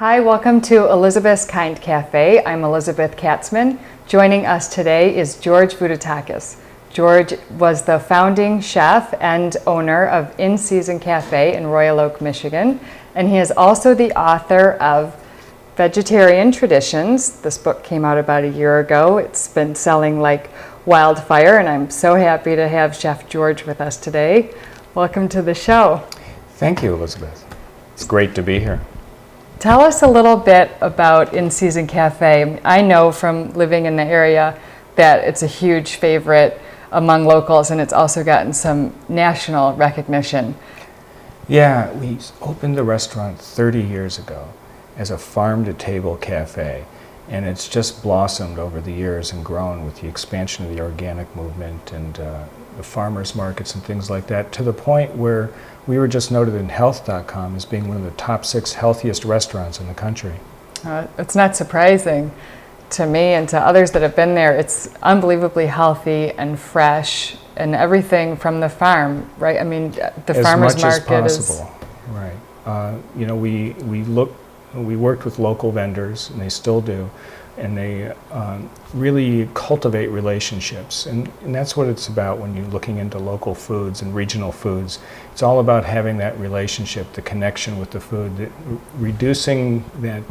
Hi, welcome to Elizabeth's Kind Cafe. I'm Elizabeth Katzman. Joining us today is George Vutekakis. George was the founding chef and owner of In Season Cafe in Royal Oak, Michigan, and he is also the author of Vegetarian Traditions. This book came out about a year ago. It's been selling like wildfire, and I'm so happy to have Chef George with us today. Welcome to the show. Thank you, Elizabeth. It's great to be here. Tell us a little bit about In Season Cafe. I know from living in the area that it's a huge favorite among locals, and it's also gotten some national recognition. Yeah, we opened the restaurant 30 years ago as a farm-to-table cafe, and it's just blossomed over the years and grown with the expansion of the organic movement and the farmers markets and things like that, to the point where we were just noted in health.com as being one of the top 6 healthiest restaurants in the country. It's not surprising to me and to others that have been there. It's unbelievably healthy and fresh and everything from the farm, right? I mean, the farmers market is... As much as possible, right. We worked with local vendors, and they still do, and they really cultivate relationships. And that's what it's about when you're looking into local foods and regional foods. It's all about having that relationship, the connection with the food, reducing that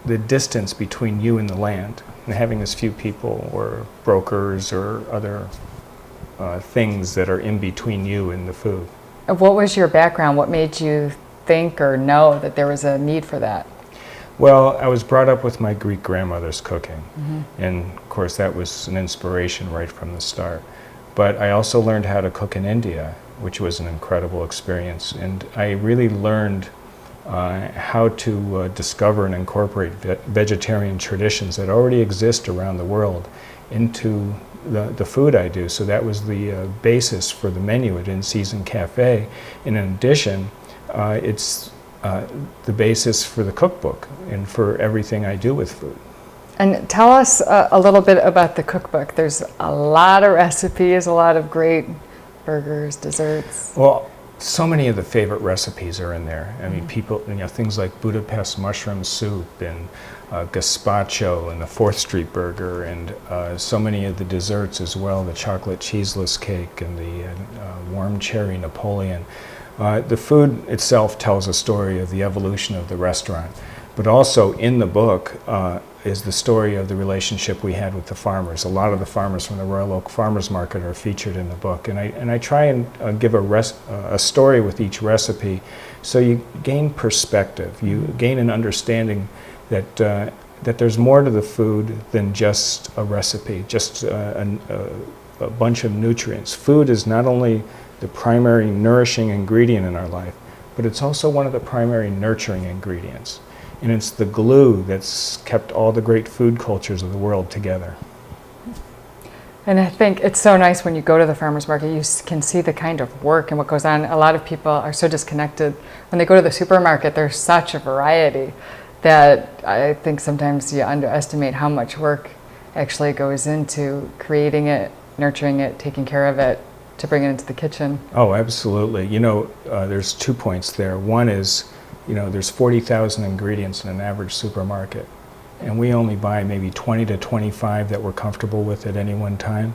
the distance between you and the land, and having as few people or brokers or other things that are in between you and the food. What was your background? What made you think or know that there was a need for that? Well, I was brought up with my Greek grandmother's cooking, and of course that was an inspiration right from the start. But I also learned how to cook in India, which was an incredible experience, and I really learned how to discover and incorporate vegetarian traditions that already exist around the world into the food I do. So that was the basis for the menu at In Season Cafe. And in addition, it's the basis for the cookbook and for everything I do with food. And tell us a little bit about the cookbook. There's a lot of recipes, a lot of great burgers, desserts. Well, so many of the favorite recipes are in there. I mean, people, things like Budapest mushroom soup and gazpacho and the 4th Street burger, and so many of the desserts as well, the chocolate cheeseless cake and the warm cherry Napoleon. The food itself tells a story of the evolution of the restaurant, but also in the book is the story of the relationship we had with the farmers. A lot of the farmers from the Royal Oak Farmers Market are featured in the book, and I try and give a story with each recipe, so you gain perspective, you gain an understanding that there's more to the food than just a recipe, just a bunch of nutrients. Food is not only the primary nourishing ingredient in our life, but it's also one of the primary nurturing ingredients. And it's the glue that's kept all the great food cultures of the world together. And I think it's so nice when you go to the farmer's market, you can see the kind of work and what goes on. A lot of people are so disconnected. When they go to the supermarket, there's such a variety that I think sometimes you underestimate how much work actually goes into creating it, nurturing it, taking care of it, to bring it into the kitchen. Oh, absolutely. There's 2 points there. One is, there's 40,000 ingredients in an average supermarket, and we only buy maybe 20 to 25 that we're comfortable with at any one time.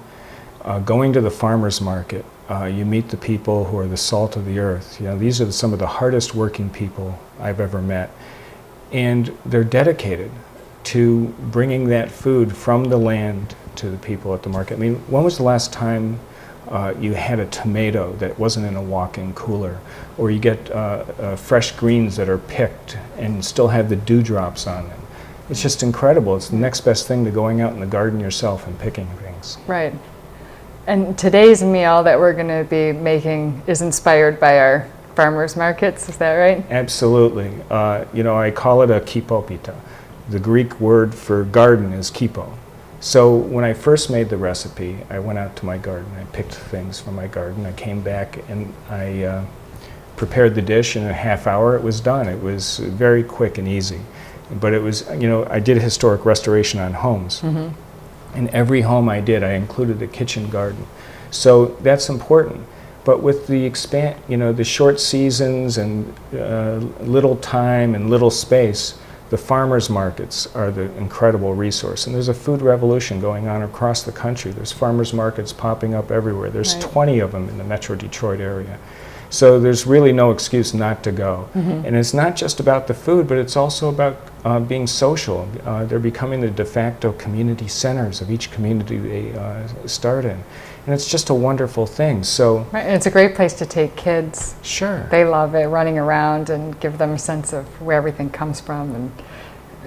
Going to the farmer's market, you meet the people who are the salt of the earth. These are some of the hardest working people I've ever met, and they're dedicated to bringing that food from the land to the people at the market. I mean, when was the last time you had a tomato that wasn't in a walk-in cooler, or you get fresh greens that are picked and still have the dewdrops on them? It's just incredible. It's the next best thing to going out in the garden yourself and picking things. Right. And today's meal that we're going to be making is inspired by our farmers markets, is that right? Absolutely. I call it a kipopita. The Greek word for garden is kipo. So when I first made the recipe, I went out to my garden. I picked things from my garden. I came back and I prepared the dish. In a half hour it was done. It was very quick and easy. But it was, I did historic restoration on homes. In every home I did, I included a kitchen garden. So that's important. But with the the short seasons and little time and little space, the farmers markets are the incredible resource. And there's a food revolution going on across the country. There's farmers markets popping up everywhere. There's 20 of them in the Metro Detroit area. So there's really no excuse not to go. And it's not just about the food, but it's also about being social. They're becoming the de facto community centers of each community they start in. And it's just a wonderful thing. So Right, and it's a great place to take kids. Sure. They love it, running around and give them a sense of where everything comes from. And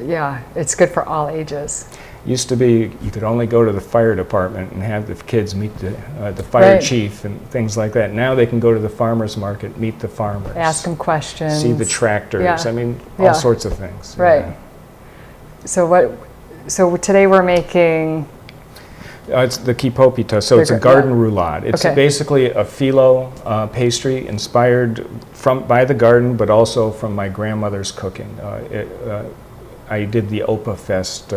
yeah, it's good for all ages. Used to be you could only go to the fire department and have the kids meet the fire chief and things like that. Now they can go to the farmers market, meet the farmers, Ask them questions, see the tractors. Yeah. I mean, all sorts of things. Right. Yeah. So today we're making. It's the kipopita, so it's a garden roulade. It's basically a phyllo pastry inspired by the garden, but also from my grandmother's cooking. I did the Opa Fest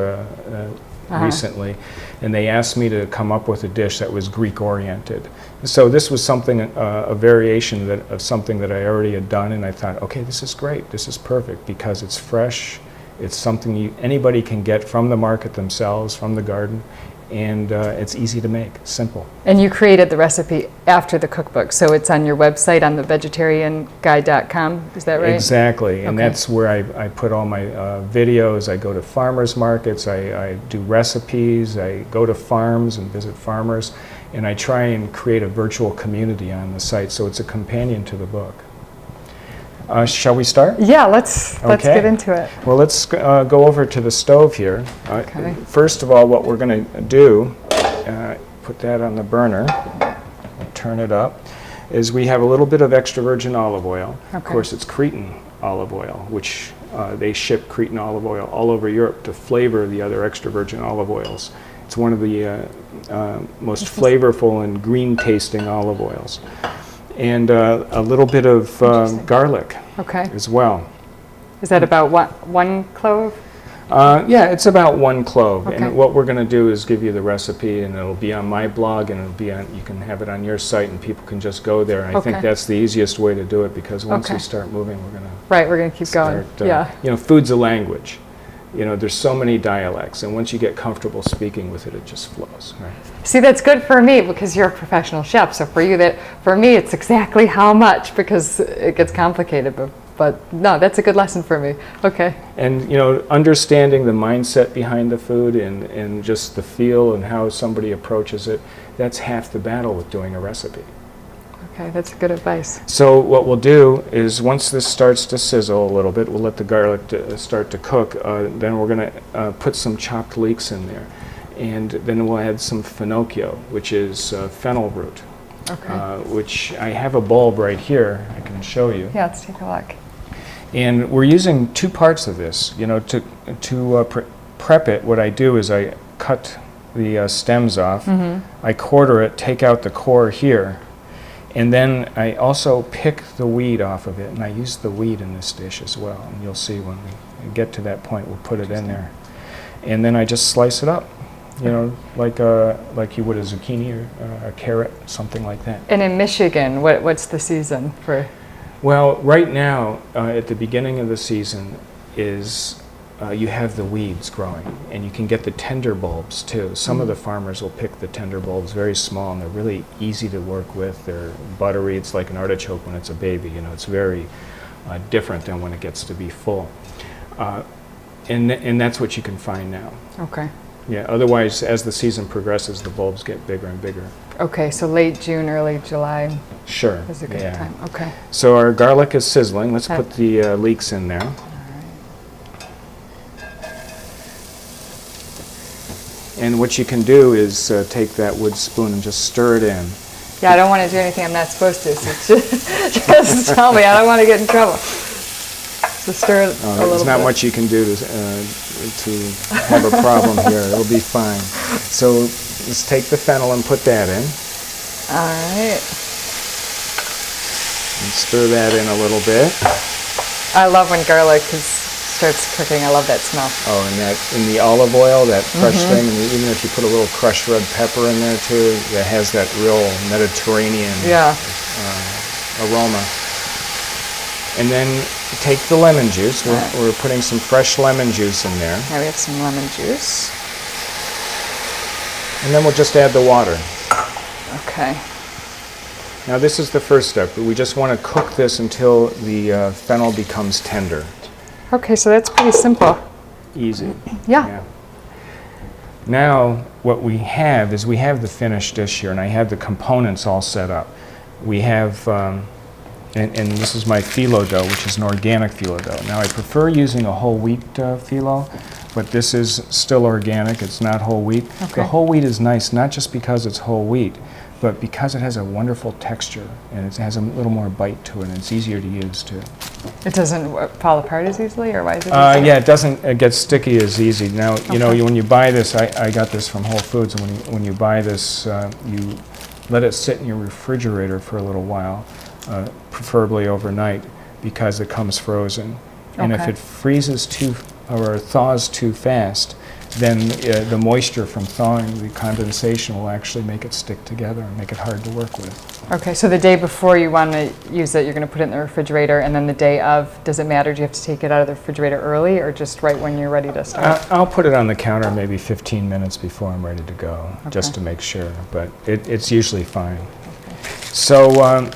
recently, and they asked me to come up with a dish that was Greek-oriented. So this was something, a variation of something that I already had done, and I thought, okay, this is great, this is perfect, because it's fresh, it's something anybody can get from the market themselves, from the garden, and it's easy to make, simple. And you created the recipe after the cookbook, so it's on your website on the withVegetarianguide.com, is that right? Exactly, and that's where I put all my videos. I go to farmers markets, I do recipes, I go to farms and visit farmers, and I try and create a virtual community on the site, so it's a companion to the book. Shall we start? Yeah, let's get into it. Well, let's go over to the stove here. First of all, what we're going to do, put that on the burner, turn it up, is we have a little bit of extra virgin olive oil. Of course, it's Cretan olive oil, which they ship Cretan olive oil all over Europe to flavor the other extra virgin olive oils. It's one of the most flavorful and green-tasting olive oils. And a little bit of garlic as well. Is that about one clove? Yeah, it's about one clove. And what we're going to do is give you the recipe, and it'll be on my blog, and it'll be on, you can have it on your site, and people can just go there. And I think that's the easiest way to do it, because once we start moving, we're going to keep going. You know, food's a language. You know, there's so many dialects, and once you get comfortable speaking with it, it just flows. Right? See, that's good for me because you're a professional chef. So for me, it's exactly how much, because it gets complicated. But no, that's a good lesson for me. Okay. And you know, understanding the mindset behind the food and just the feel and how somebody approaches it, that's half the battle with doing a recipe. Okay, that's good advice. So what we'll do is, once this starts to sizzle a little bit, we'll let the garlic start to cook. Then we're going to put some chopped leeks in there. And then we'll add some finocchio, which is fennel root, which I have a bulb right here. I can show you. Yeah, let's take a look. And we're using 2 parts of this. You know, to prep it, what I do is I cut the stems off. I quarter it, take out the core here. And then I also pick the weed off of it, and I use the weed in this dish as well. And you'll see when we get to that point, we'll put it in there. And then I just slice it up, you know, like you would a zucchini or a carrot, something like that. And in Michigan, what's the season for? Well, right now, at the beginning of the season, is you have the weeds growing, and you can get the tender bulbs too. Some of the farmers will pick the tender bulbs, very small, and they're really easy to work with. They're buttery. It's like an artichoke when it's a baby. You know, it's very different than when it gets to be full. And that's what you can find now. Okay. Yeah. Otherwise, as the season progresses, the bulbs get bigger and bigger. Okay. So late June, early July. Sure. Is a good time. Okay. So our garlic is sizzling. Let's put the leeks in there. And what you can do is take that wood spoon and just stir it in. Yeah, I don't want to do anything I'm not supposed to, so just tell me. I don't want to get in trouble. So stir it a little bit. There's not much you can do to have a problem here. It'll be fine. So let's take the fennel and put that in. All right. And stir that in a little bit. I love when garlic is starts cooking. I love that smell. Oh, and that in the olive oil, that crushed thing, and even if you put a little crushed red pepper in there too, that has that real Mediterranean aroma. And then take the lemon juice. We're putting some fresh lemon juice in there. Now we have some lemon juice. And then we'll just add the water. Okay. Now this is the first step. We just want to cook this until the fennel becomes tender. Okay, so that's pretty simple. Easy. Yeah. Now what we have is we have the finished dish here, and I have the components all set up. We have, and this is my phyllo dough, which is an organic phyllo dough. Now I prefer using a whole wheat phyllo, but this is still organic. It's not whole wheat. Okay. The whole wheat is nice, not just because it's whole wheat, but because it has a wonderful texture and it has a little more bite to it, and it's easier to use too. It doesn't fall apart as easily, or why is it easier? Yeah, it doesn't get sticky as easy. Now, you know, when you buy this, I got this from Whole Foods, and when you buy this, you let it sit in your refrigerator for a little while, preferably overnight, because it comes frozen. And if it freezes or thaws too fast, then the moisture from thawing, the condensation, will actually make it stick together and make it hard to work with. Okay, so the day before you want to use it, you're going to put it in the refrigerator, and then the day of, does it matter? Do you have to take it out of the refrigerator early, or just right when you're ready to start? I'll put it on the counter maybe 15 minutes before I'm ready to go, just to make sure, but it's usually fine. Okay. So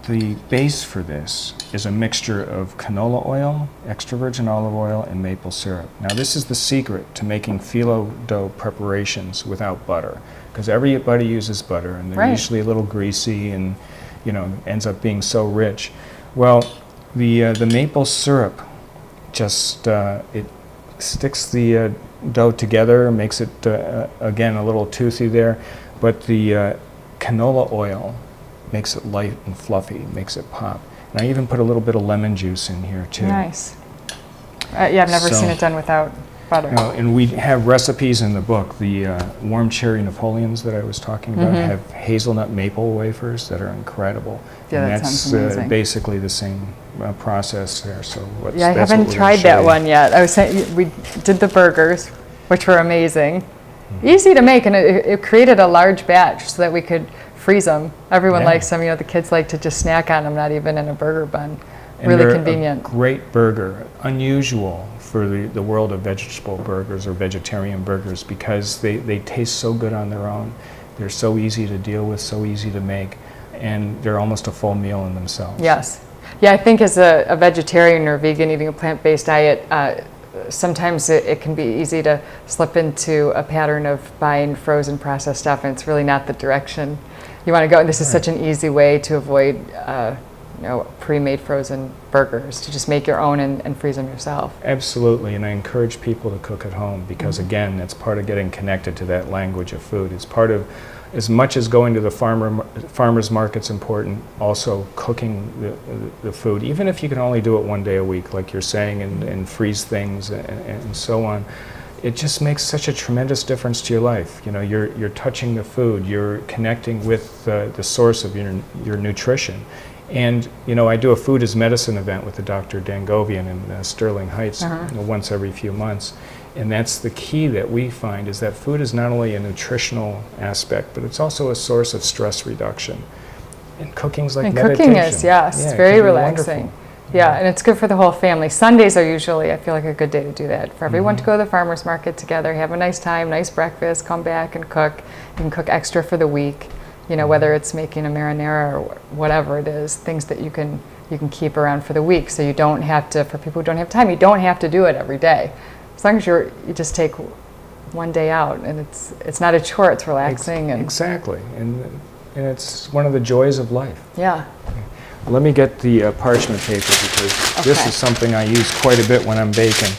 the base for this is a mixture of canola oil, extra virgin olive oil, and maple syrup. Now this is the secret to making phyllo dough preparations without butter, because everybody uses butter, and they're usually a little greasy, and ends up being so rich. Well, the maple syrup just it sticks the dough together, makes it again a little toothy there, but the canola oil makes it light and fluffy, makes it pop. And I even put a little bit of lemon juice in here too. Nice. Yeah, I've never seen it done without butter. And we have recipes in the book. The warm cherry Napoleons that I was talking about have hazelnut maple wafers that are incredible. Yeah, and that sounds amazing. Basically the same process there. So I haven't tried that one yet. I was saying we did the burgers, which were amazing. Easy to make, and it created a large batch so that we could freeze them. Everyone likes them. The kids like to just snack on them, not even in a burger bun. And really convenient. A great burger, unusual for the world of vegetable burgers or vegetarian burgers, because they taste so good on their own. They're so easy to deal with, so easy to make, and they're almost a full meal in themselves. Yes. Yeah, I think as a vegetarian or vegan eating a plant-based diet, sometimes it can be easy to slip into a pattern of buying frozen processed stuff, and it's really not the direction you want to go. And this is such an easy way to avoid pre-made frozen burgers, to just make your own and freeze them yourself. Absolutely, and I encourage people to cook at home, because again, it's part of getting connected to that language of food. It's part of, as much as going to the farmer's market's important, also cooking the food, even if you can only do it one day a week, like you're saying, and freeze things and so on. It just makes such a tremendous difference to your life. You're touching the food, you're connecting with the source of your nutrition. And I do a food as medicine event with the Dr. Dangovian in Sterling Heights once every few months. And that's the key that we find, is that food is not only a nutritional aspect, but it's also a source of stress reduction. And cooking's like meditation. Cooking is, yes, it's very relaxing. Wonderful. Yeah, and it's good for the whole family. Sundays are usually, I feel like, a good day to do that. For everyone to go to the farmer's market together, have a nice time, nice breakfast, come back and cook. You can cook extra for the week, whether it's making a marinara or whatever it is, things that you can keep around for the week. So you don't have to, for people who don't have time, you don't have to do it every day. As long as you just take one day out, and it's not a chore, it's relaxing. Exactly, and it's one of the joys of life. Yeah. Let me get the parchment paper, because this is something I use quite a bit when I'm baking.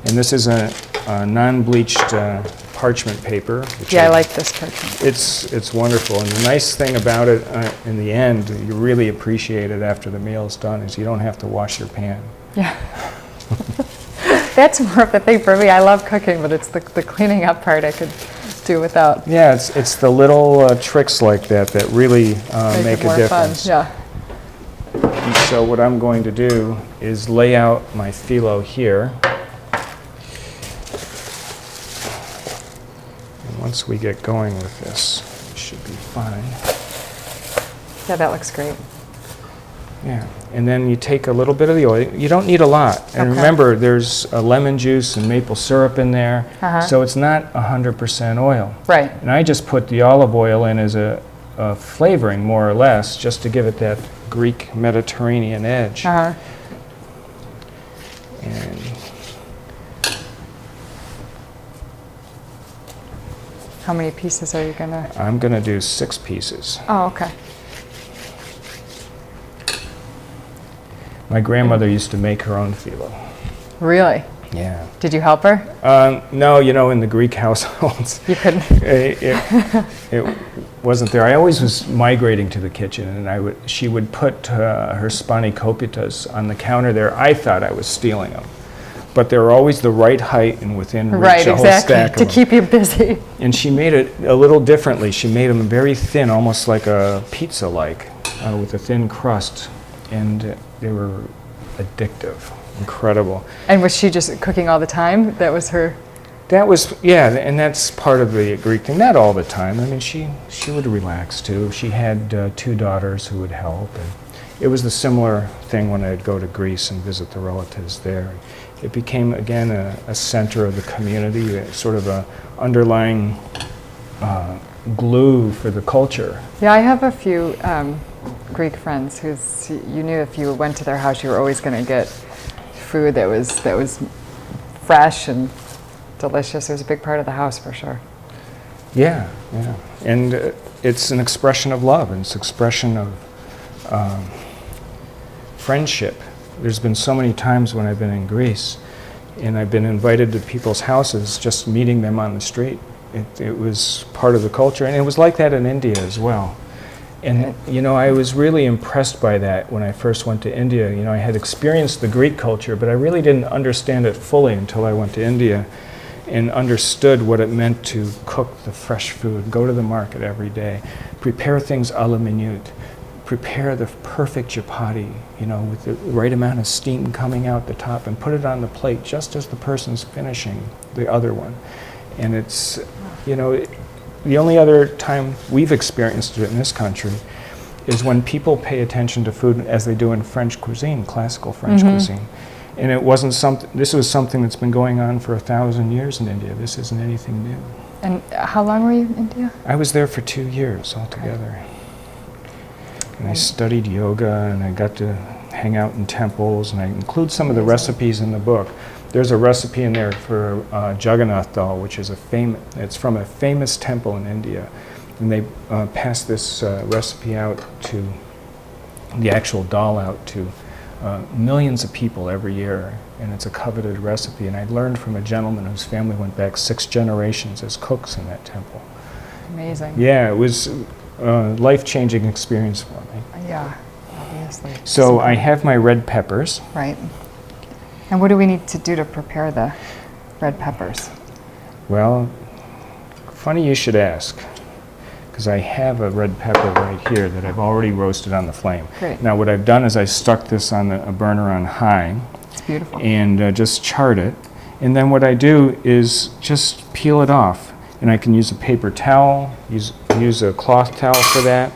And this is a non-bleached parchment paper. I like this parchment. It's wonderful. And the nice thing about it in the end, you really appreciate it after the meal's done, is you don't have to wash your pan. Yeah. That's more of the thing for me. I love cooking, but it's the cleaning up part I could do without. Yeah, it's the little tricks like that really make a difference. Fun. Yeah. And so what I'm going to do is lay out my phyllo here. And once we get going with this, it should be fine. Yeah, that looks great. Yeah, and then you take a little bit of the oil. You don't need a lot. And Okay. remember, there's lemon juice and maple syrup in there, Uh-huh. so it's not 100% oil. Right. And I just put the olive oil in as a flavoring, more or less, just to give it that Greek Mediterranean edge. Uh-huh. And How many pieces are you gonna? I'm going to do 6 pieces. Oh, okay. My grandmother used to make her own phyllo. Really? Yeah. Did you help her? No, in the Greek households, You couldn't. it wasn't there. I always was migrating to the kitchen, and she would put her spanikopitas on the counter there. I thought I was stealing them, but they were always the right height and within reach, Right, a whole exactly. stack of To them. keep you busy. And she made it a little differently. She made them very thin, almost like a pizza-like, with a thin crust, and they were addictive, incredible. And was she just cooking all the time? That was her. That was, yeah, and that's part of the Greek thing. Not all the time. I mean, she would relax too. She had 2 daughters who would help, and it was the similar thing when I'd go to Greece and visit the relatives there. It became, again, a center of the community, sort of a underlying glue for the culture. Yeah, I have a few Greek friends who's you knew if you went to their house, you were always going to get food that was fresh and delicious. It was a big part of the house for sure. Yeah, yeah. And it's an expression of love, and it's an expression of friendship. There's been so many times when I've been in Greece and I've been invited to people's houses, just meeting them on the street. It was part of the culture, and it was like that in India as well. And, I was really impressed by that when I first went to India. I had experienced the Greek culture, but I really didn't understand it fully until I went to India and understood what it meant to cook the fresh food, go to the market every day, prepare things a la minute, prepare the perfect chapati, with the right amount of steam coming out the top, and put it on the plate just as the person's finishing the other one. And it's, the only other time we've experienced it in this country is when people pay attention to food as they do in French cuisine, classical French cuisine. And it wasn't this was something that's been going on for 1,000 years in India. This isn't anything new. And how long were you in India? I was there for 2 years altogether. And I studied yoga, and I got to hang out in temples, and I include some of the recipes in the book. There's a recipe in there for Jagannath dal, which is it's from a famous temple in India. And they pass this recipe out to, the actual dal out to millions of people every year. And it's a coveted recipe. And I learned from a gentleman whose family went back 6 generations as cooks in that temple. Amazing. Yeah, it was a life-changing experience for me. Yeah, obviously. So I have my red peppers. Right. And what do we need to do to prepare the red peppers? Well, funny you should ask, because I have a red pepper right here that I've already roasted on the flame. Great. Now what I've done is I stuck this on a burner on high. It's beautiful. And just charred it. And then what I do is just peel it off. And I can use a paper towel, use a cloth towel for that.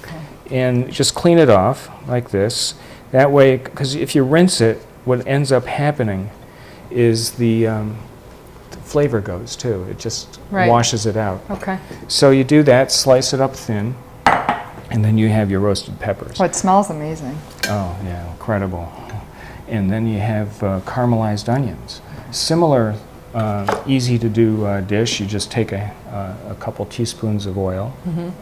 Okay. And just clean it off like this. That way, because if you rinse it, what ends up happening is the flavor goes too. It just washes it out. Okay. So you do that, slice it up thin, and then you have your roasted peppers. Oh, it smells amazing. Oh, yeah, incredible. And then you have caramelized onions. Similar, easy to do dish. You just take a couple teaspoons of oil,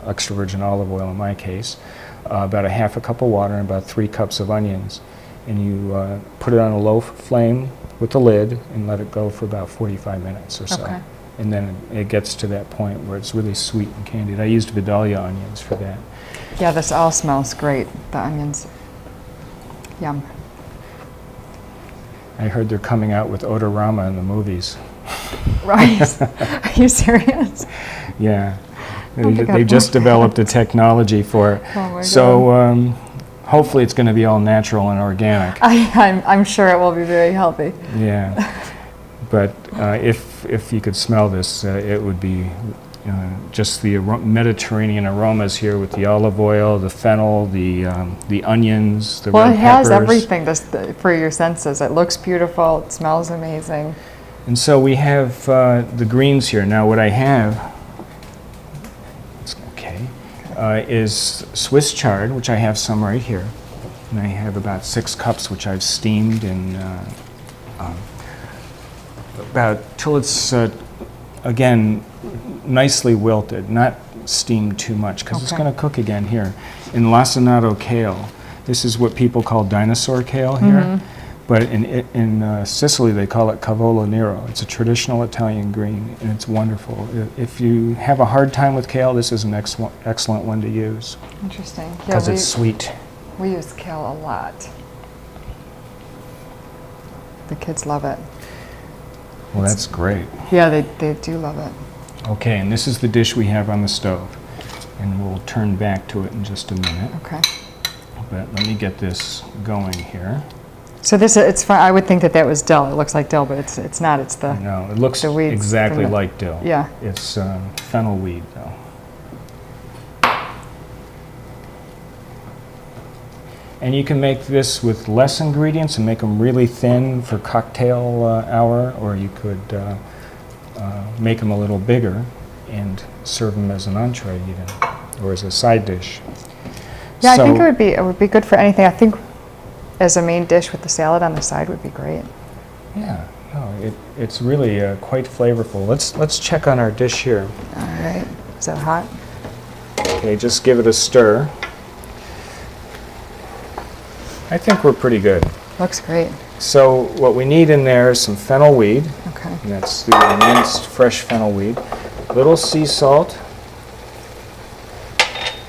extra virgin olive oil in my case, about a half a cup of water, and about 3 cups of onions. And you put it on a low flame with the lid and let it go for about 45 minutes or so. Okay. And then it gets to that point where it's really sweet and candied. I used Vidalia onions for that. Yeah, this all smells great. The onions. Yum. I heard they're coming out with odorama in the movies. Right. Are you serious? Yeah. Oh my God. They just developed a technology for it. Oh my So hopefully it's going to be all natural and organic. I'm sure it will be very healthy. Yeah, but if you could smell this, it would be just the Mediterranean aromas here with the olive oil, the fennel, the onions, the red Well, it has peppers. everything for your senses. It looks beautiful. It smells amazing. And so we have the greens here. Now what I have is Swiss chard, which I have some right here. And I have about 6 cups, which I've steamed in about till it's, again, nicely wilted, not steamed too much, because it's going to cook again here. In lacinato kale, this is what people call dinosaur kale here, but in Sicily they call it cavolo nero. It's a traditional Italian green, and it's wonderful. If you have a hard time with kale, this is an excellent one to use. Interesting. Because it's sweet. We use kale a lot. The kids love it. Well, that's great. Yeah, they do love it. Okay, and this is the dish we have on the stove. And we'll turn back to it in just a minute. Okay. But let me get this going here. So it's fun. I would think that was dill. It looks like dill, but it's not. It's the No, it looks the weeds exactly like dill. Yeah. It's fennel weed, though. And you can make this with less ingredients and make them really thin for cocktail hour, or you could make them a little bigger and serve them as an entree even, or as a side dish. Yeah, so I think it would be good for anything. I think as a main dish with the salad on the side would be great. Yeah, no, it's really quite flavorful. Let's check on our dish here. All right. Is that hot? Okay, just give it a stir. I think we're pretty good. Looks great. So what we need in there is some fennel weed. Okay. And that's the minced fresh fennel weed. Little sea salt.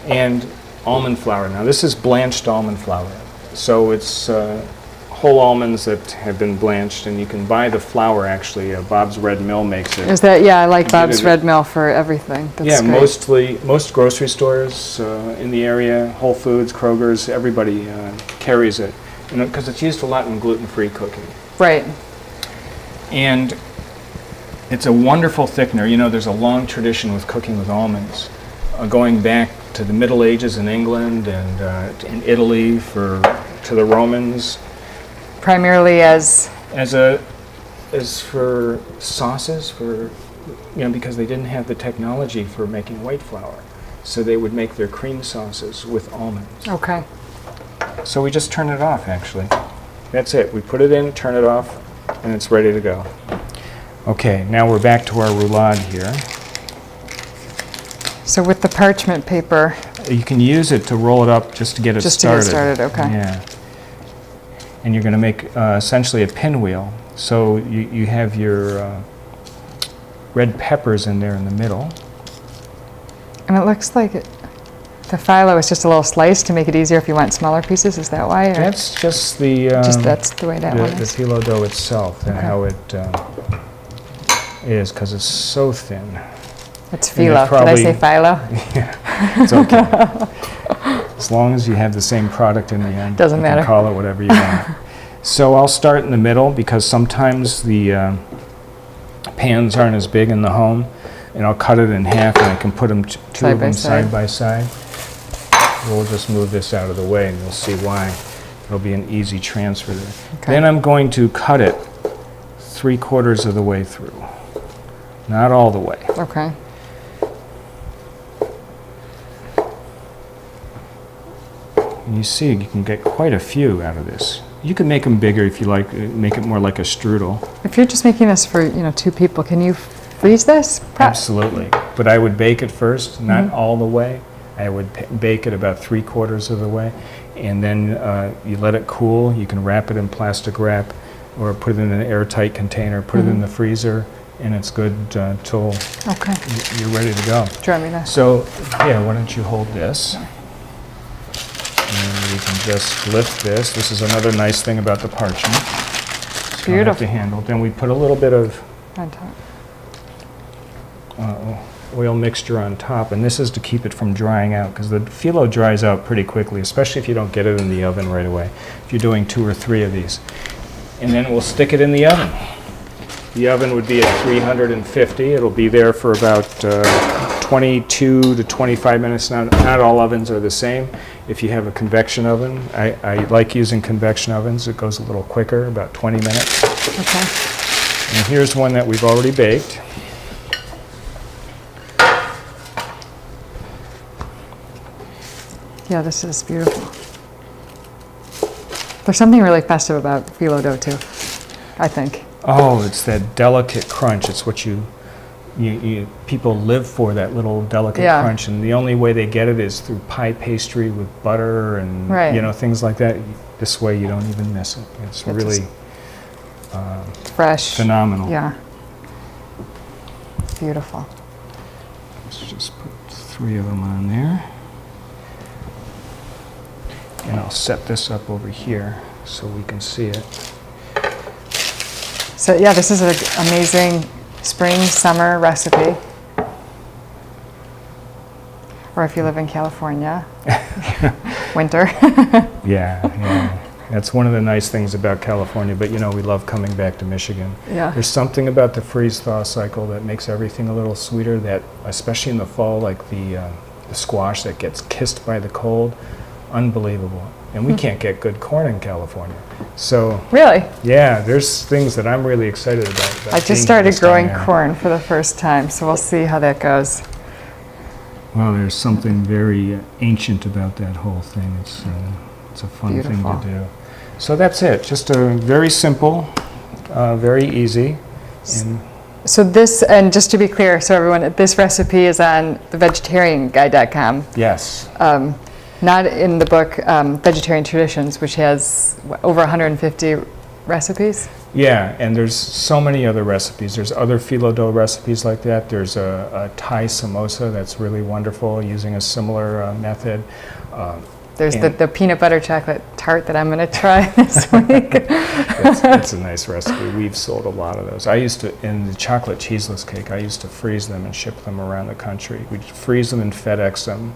And almond flour. Now this is blanched almond flour. So it's whole almonds that have been blanched, and you can buy the flour actually. Bob's Red Mill makes it. Is that, yeah, I like Bob's Red Mill for everything. That's yeah, great. most grocery stores in the area, Whole Foods, Kroger's, everybody carries it, because it's used a lot in gluten-free cooking. Right. And it's a wonderful thickener. You know, there's a long tradition with cooking with almonds, going back to the Middle Ages in England and in Italy to the Romans. Primarily as for sauces, because they didn't have the technology for making white flour, so they would make their cream sauces with almonds. Okay. So we just turn it off. Actually, that's it. We put it in, turn it off, and it's ready to go. Okay, now we're back to our roulade here. So with the parchment paper, you can use it to roll it up just to get it started. Just to get started, okay. Yeah. And you're going to make essentially a pinwheel. So you have your red peppers in there in the middle. And it looks like the phyllo is just a little slice to make it easier if you want smaller pieces. Is that why? Or? That's just the that's the way that one is. The phyllo dough itself and how it is, because it's so thin. It's phyllo. Did I say phyllo? Yeah, it's okay. As long as you have the same product in the end. Doesn't matter. You can call it whatever you want. So I'll start in the middle, because sometimes the pans aren't as big in the home, and I'll cut it in half, and I can put them two of them side by side. We'll just move this out of the way, and you'll see why. It'll be an easy transfer there. Okay. Then I'm going to cut it 3/4 of the way through, not all the way. Okay. And you see, you can get quite a few out of this. You can make them bigger if you like, make it more like a strudel. If you're just making this for 2 people, can you freeze this? Absolutely. But I would bake it first, not all the way. I would bake it about 3/4 of the way. And then you let it cool. You can wrap it in plastic wrap or put it in an airtight container, put it in the freezer, and it's good till you're ready to go. Do you want me to? So, yeah, why don't you hold this? And we can just lift this. This is another nice thing about the parchment. Beautiful. You don't have to handle it. Then we put a little bit of oil mixture on top, and this is to keep it from drying out, because the phyllo dries out pretty quickly, especially if you don't get it in the oven right away, if you're doing 2 or 3 of these. And then we'll stick it in the oven. The oven would be at 350. It'll be there for about 22 to 25 minutes. Not all ovens are the same. If you have a convection oven, I like using convection ovens. It goes a little quicker, about 20 minutes. Okay. And here's one that we've already baked. Yeah, this is beautiful. There's something really festive about phyllo dough too, I think. Oh, it's that delicate crunch. It's what people live for, that little delicate crunch, and the only way they get it is through pie pastry with butter and things like that. This way you don't even miss it. It's really fresh, phenomenal. Yeah, beautiful. Let's just put 3 of them on there, and I'll set this up over here so we can see it. So yeah, this is an amazing spring, summer recipe. Or if you live in California, winter. Yeah. That's one of the nice things about California, but we love coming back to Michigan. Yeah. There's something about the freeze-thaw cycle that makes everything a little sweeter, that, especially in the fall, like the squash that gets kissed by the cold, unbelievable. And we can't get good corn in California. So really? Yeah, there's things that I'm really excited about I just started growing corn for the first time, so we'll see how that goes. Well, there's something very ancient about that whole thing. It's a fun Beautiful. thing to do. So that's it. Just a very simple, very easy. And so this, and just to be clear, so everyone, this recipe is on withVegetarianGuide.com. yes. Not in the book Vegetarian Traditions, which has over 150 recipes. Yeah, and there's so many other recipes. There's other phyllo dough recipes like that. There's a Thai samosa that's really wonderful using a similar method. There's the peanut butter chocolate tart that I'm going to try this week. That's a nice recipe. We've sold a lot of those. In the chocolate cheeseless cake, I used to freeze them and ship them around the country. We'd freeze them and FedEx them.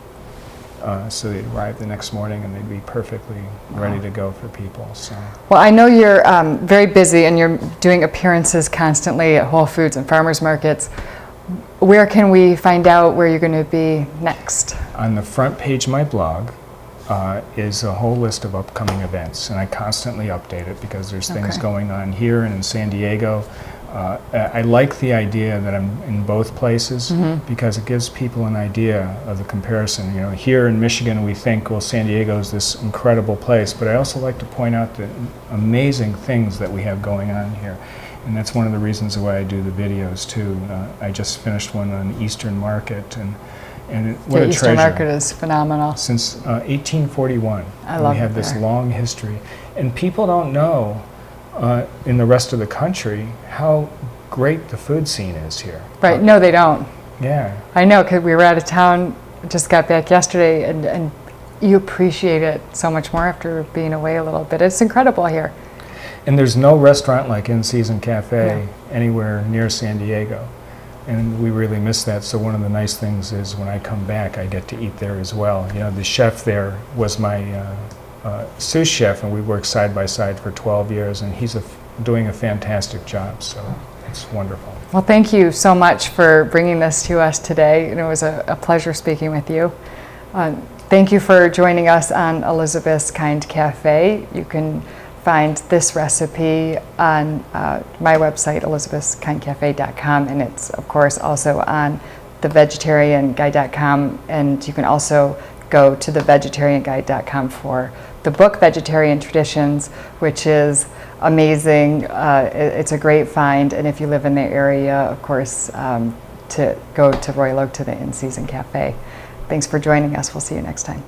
So they'd arrive the next morning and they'd be perfectly ready to go for people. So. Well, I know you're very busy and you're doing appearances constantly at Whole Foods and farmers markets. Where can we find out where you're going to be next? On the front page of my blog is a whole list of upcoming events, and I constantly update it because there's things going on here and in San Diego. I like the idea that I'm in both places because it gives people an idea of the comparison. Here in Michigan we think, well, San Diego is this incredible place, but I also like to point out the amazing things that we have going on here. And that's one of the reasons why I do the videos too. I just finished one on Eastern Market, and what a treasure. Eastern Market is phenomenal. Since 1841, I love we have this long history. And people don't know in the rest of the country how great the food scene is here. Right, no they don't. Yeah. I know, because we were out of town, just got back yesterday, and you appreciate it so much more after being away a little bit. It's incredible here. And there's no restaurant like In Season Cafe anywhere near San Diego. And we really miss that. So one of the nice things is when I come back, I get to eat there as well. The chef there was my sous chef, and we worked side by side for 12 years, and he's doing a fantastic job. So it's wonderful. Well, thank you so much for bringing this to us today. It was a pleasure speaking with you. Thank you for joining us on Elizabeth's Kind Cafe. You can find this recipe on my website, elizabethskindcafe.com, and it's of course also on thevegetarianguide.com, and you can also go to thevegetarianguide.com for the book Vegetarian Traditions, which is amazing. It's a great find, and if you live in the area, of course, to go to Royal Oak to the In Season Cafe. Thanks for joining us. We'll see you next time.